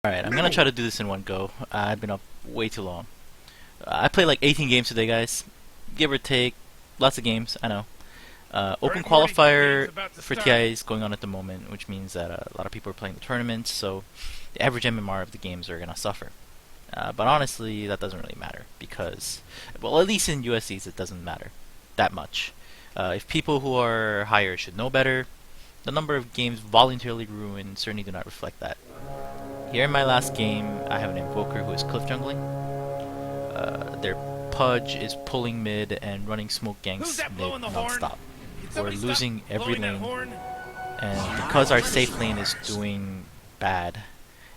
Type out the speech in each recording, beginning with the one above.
Alright, I'm gonna try to do this in one go. I've been up way too long. I played like 18 games today, guys. Give or take. Lots of games, I know. Open Alright, Morty, the game's qualifier about to for start. TI is going on at the moment, which means that a lot of people are playing the tournaments, so the average MMR of the games are gonna suffer. But honestly, that doesn't really matter because, well, at least in USCs, it doesn't matter that much. If people who are higher should know better, the number of games voluntarily ruined certainly do not reflect that. Here in my last game, I have an Invoker who is cliff jungling. Their Pudge is pulling mid and running smoke Who's ganks that mid blowing the horn? non-stop. Can We're somebody stop losing every blowing that lane, horn? and because our safe lane is doing bad,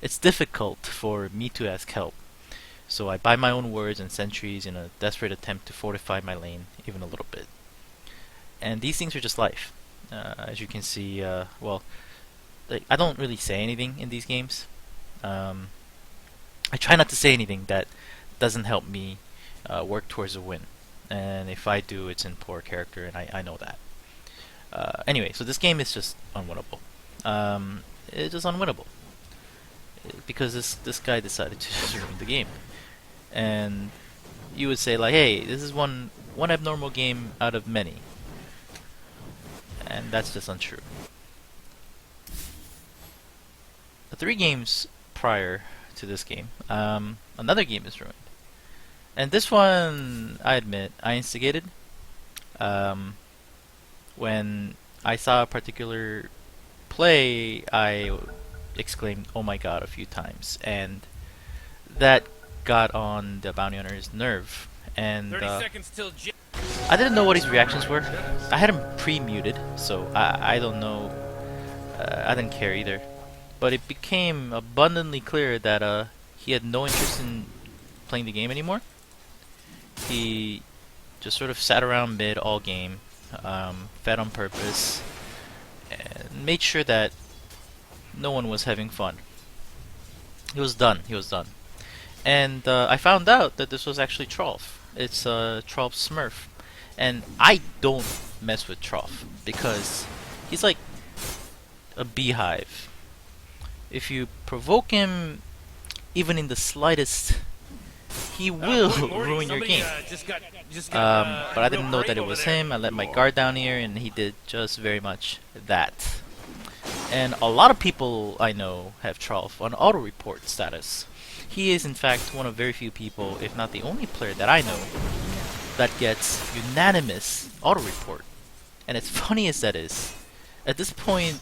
it's difficult for me to ask help. So I buy my own words and sentries in a desperate attempt to fortify my lane even a little bit. And these things are just life. As you can see, well, like, I don't really say anything in these games. Um, I try not to say anything that doesn't help me work towards a win. And if I do, it's in poor character, and I know that. Anyway, so this game is just unwinnable. It's just unwinnable because this guy decided to ruin the game. And you would say like, hey, this is one abnormal game out of many, and that's just untrue. The 3 games prior to this game, another game is ruined. And this one, I admit, I instigated. Um, when I saw a particular play, I exclaimed, "Oh my god," a few times, and that got on the bounty hunter's nerve. And 30 seconds till J. I didn't know what his reactions were. I had him pre-muted, so I don't know. I didn't care either. But it became abundantly clear that he had no interest in playing the game anymore. He just sort of sat around mid all game, fed on purpose, and made sure that no one was having fun. He was done. He was done. And I found out that this was actually Trolf. It's Trolf Smurf. And I don't mess with Trolf because he's like a beehive. If you provoke him even in the slightest, he will Morty, ruin your somebody, game. just got But I a real didn't know that parade it over was there. him. I let my guard down here, and he did just very much that. And a lot of people I know have Trolf on auto report status. He is in fact one of very few people, if not the only player that I know, that gets unanimous auto report. And as funny as that is, at this point,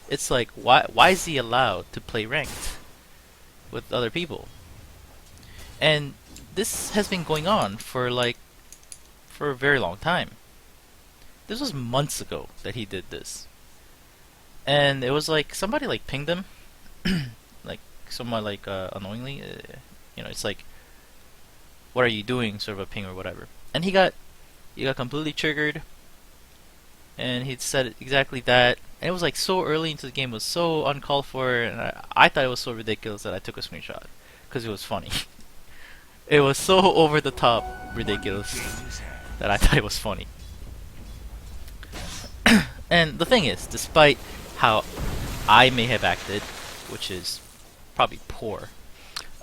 it's like, why is he allowed to play ranked with other people? And this has been going on for a very long time. This was months ago that he did this. And it was like somebody like pinged him, like someone like annoyingly, it's like, what are you doing, sort of a ping or whatever. And he got completely triggered, and he said exactly that. And it was like so early into the game, it was so uncalled for, and I thought it was so ridiculous that I took a screenshot because it was funny. It was so over the top ridiculous that I thought it was funny. And the thing is, despite how I may have acted, which is probably poor,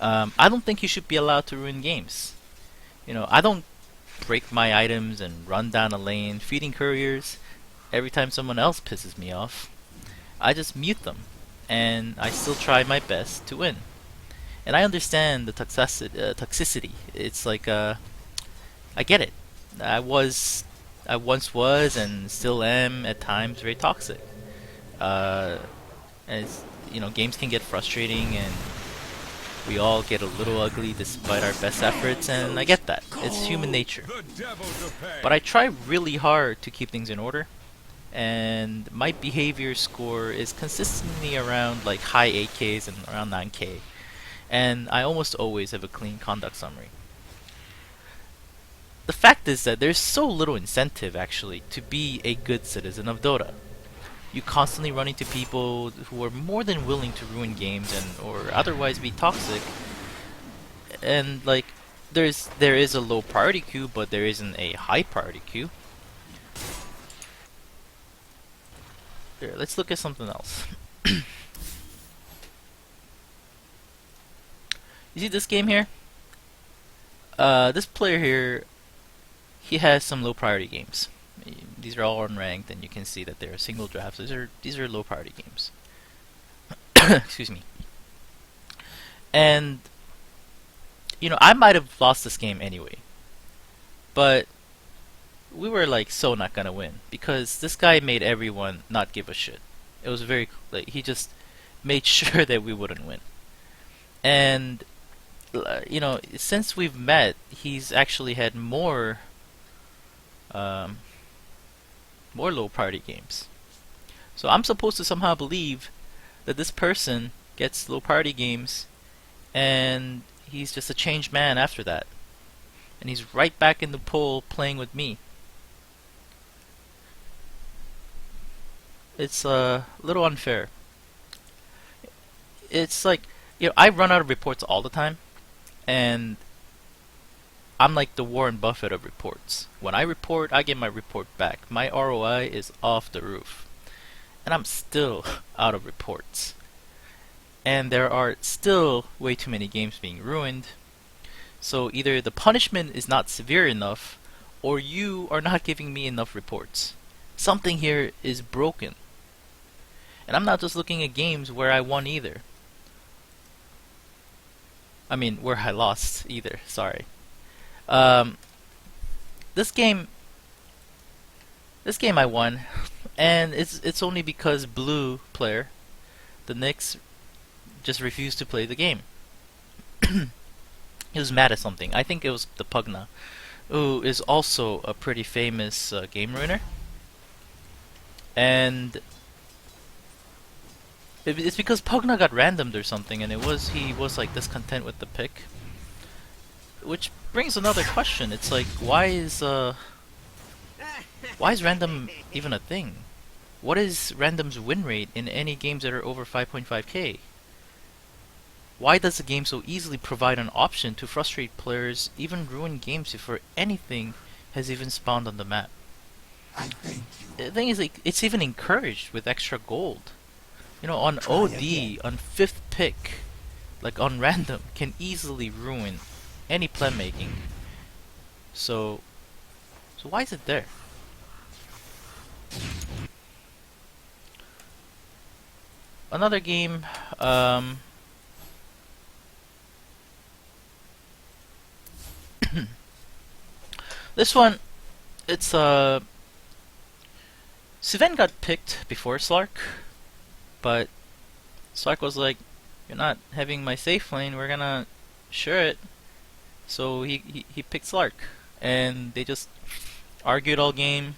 I don't think you should be allowed to ruin games. I don't break my items and run down a lane feeding couriers every time someone else pisses me off. I just mute them, and I still try my best to win. And I understand the toxicity. It's like, I get it. I once was, and still am at times, very toxic. Uh, and games can get frustrating, and we all get a little ugly despite our best efforts, and I get that. It's human nature. But I try really hard to keep things in order, and my behavior score is consistently around like high 8Ks and around 9K. And I almost always have a clean conduct summary. The fact is that there's so little incentive, actually, to be a good citizen of Dota. You constantly run into people who are more than willing to ruin games or otherwise be toxic. And like, there is a low priority queue, but there isn't a high priority queue. Here, let's look at something else. You see this game here? This player here, he has some low priority games. These are all unranked, and you can see that they're single drafts. These are low priority games. Excuse me. And I might have lost this game anyway, but we were like so not gonna win because this guy made everyone not give a shit. It was very like he just made sure that we wouldn't win. And since we've met, he's actually had um, more low priority games. So I'm supposed to somehow believe that this person gets low priority games, and he's just a changed man after that. And he's right back in the pool playing with me. It's a little unfair. It's like, I run out of reports all the time, and I'm like the Warren Buffett of reports. When I report, I get my report back. My ROI is off the roof. And I'm still out of reports. And there are still way too many games being ruined. So either the punishment is not severe enough, or you are not giving me enough reports. Something here is broken. And I'm not just looking at games where I won either. I mean, where I lost either, sorry. This game I won, and it's only because blue player, the Knicks, just refused to play the game. He was mad at something. I think it was the Pugna, who is also a pretty famous game ruiner. And it's because Pugna got randomed or something, and he was like discontent with the pick. Which brings another question. It's like, why is random even a thing? What is random's win rate in any games that are over 5.5k? Why does the game so easily provide an option to frustrate players, even ruin games before anything has even spawned on the map? The thing is, like, it's even encouraged with extra gold. On OD, on 5th pick, like on random, can easily ruin any plan making. So why is it there? Another game, this one, it's Sven got picked before Slark, but Slark was like, "You're not having my safe lane, we're gonna sure it." So he picked Slark, and they just argued all game.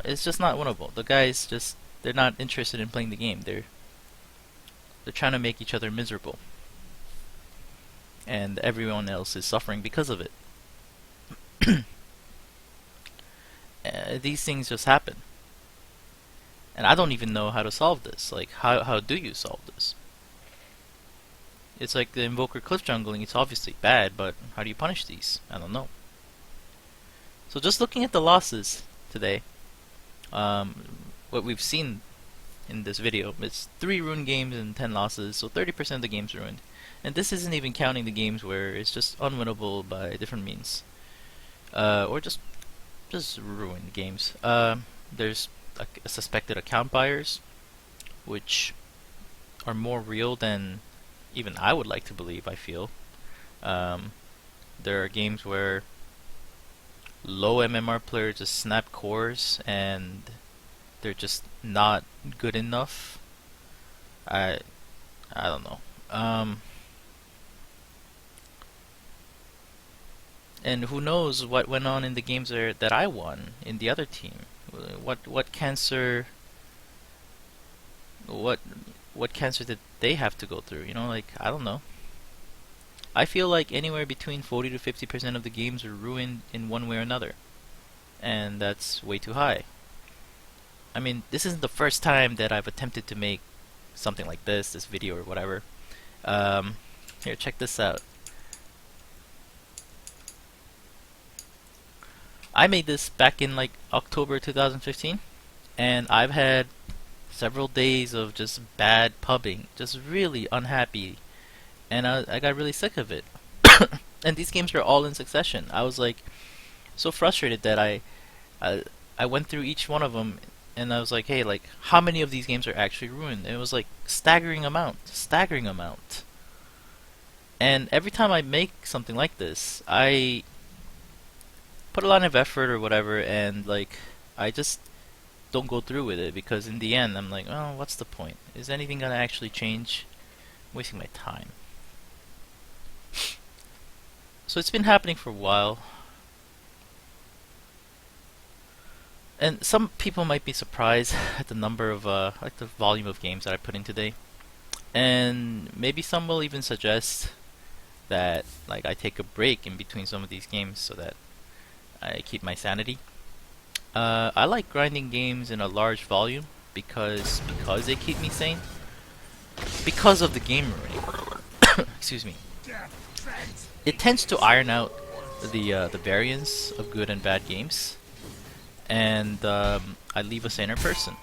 It's just not winnable. The guys they're not interested in playing the game. They're trying to make each other miserable, and everyone else is suffering because of it. These things just happen, and I don't even know how to solve this. Like, how do you solve this? It's like the Invoker cliff jungling. It's obviously bad, but how do you punish these? I don't know. So just looking at the losses today, what we've seen in this video, it's 3 ruined games and 10 losses, so 30% of the game's ruined. And this isn't even counting the games where it's just unwinnable by different means, or just ruined games. There's suspected account buyers, which are more real than even I would like to believe. I feel there are games where low MMR players just snap cores and they're just not good enough. I don't know. And who knows what went on in the games that I won in the other team? What cancer did they have to go through? Like, I don't know. I feel like anywhere between 40 to 50% of the games are ruined in one way or another, and that's way too high. I mean, this isn't the first time that I've attempted to make something like this video or whatever. Here, check this out. I made this back in like October 2015, and I've had several days of just bad pubbing, just really unhappy and I got really sick of it. And these games are all in succession. I was like so frustrated that I I went through each one of them, and I was like, hey, like how many of these games are actually ruined? And it was like staggering amount. And every time I make something like this, I put a lot of effort or whatever, and like I just don't go through with it because in the end I'm like, oh, what's the point? Is anything gonna actually change? I'm wasting my time. So it's been happening for a while, and some people might be surprised at the number of like the volume of games that I put in today, and maybe some will even suggest that like I take a break in between some of these games so that I keep my sanity. I like grinding games in a large volume because they keep me sane. Because of the game ruining. Excuse me. It tends to iron out the variance of good and bad games, and I leave a saner person.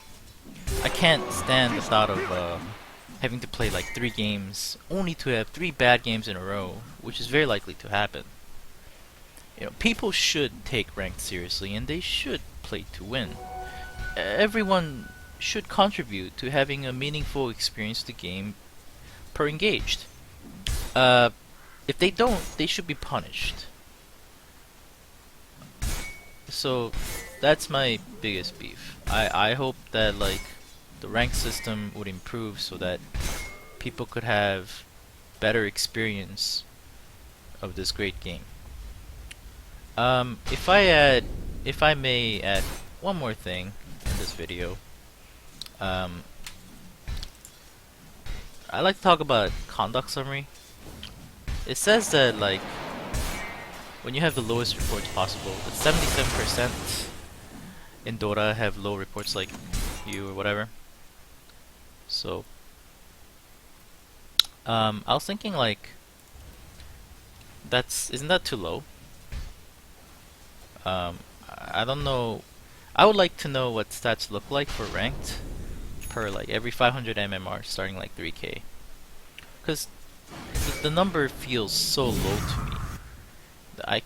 I can't stand the thought of having to play like 3 games only to have 3 bad games in a row, which is very likely to happen. You know, people should take ranked seriously, and they should play to win. Everyone should contribute to having a meaningful experience to the game per engaged. Uh, if they don't, they should be punished. So that's my biggest beef. I hope that like the rank system would improve so that people could have better experience of this great game. If I may add one more thing in this video, um, I like to talk about conduct summary. It says that like when you have the lowest reports possible, that 77% in Dota have low reports like you or whatever. So, I was thinking like isn't that too low? I don't know. I would like to know what stats look like for ranked per like every 500 MMR starting like 3K. Because the number feels so low to me.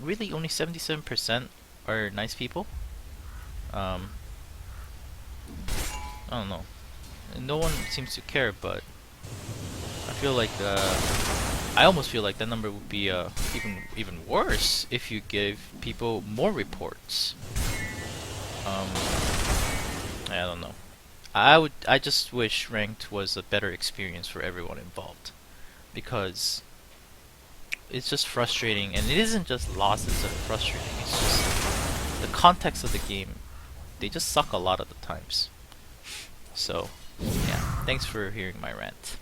Really only 77% are nice people. Um, I don't know. No one seems to care, but I feel like I almost feel like that number would be even worse if you give people more reports. I don't know. I just wish ranked was a better experience for everyone involved, because it's just frustrating, and it isn't just losses that are frustrating. It's just the context of the game. They just suck a lot of the times. So, yeah. Thanks for hearing my rant.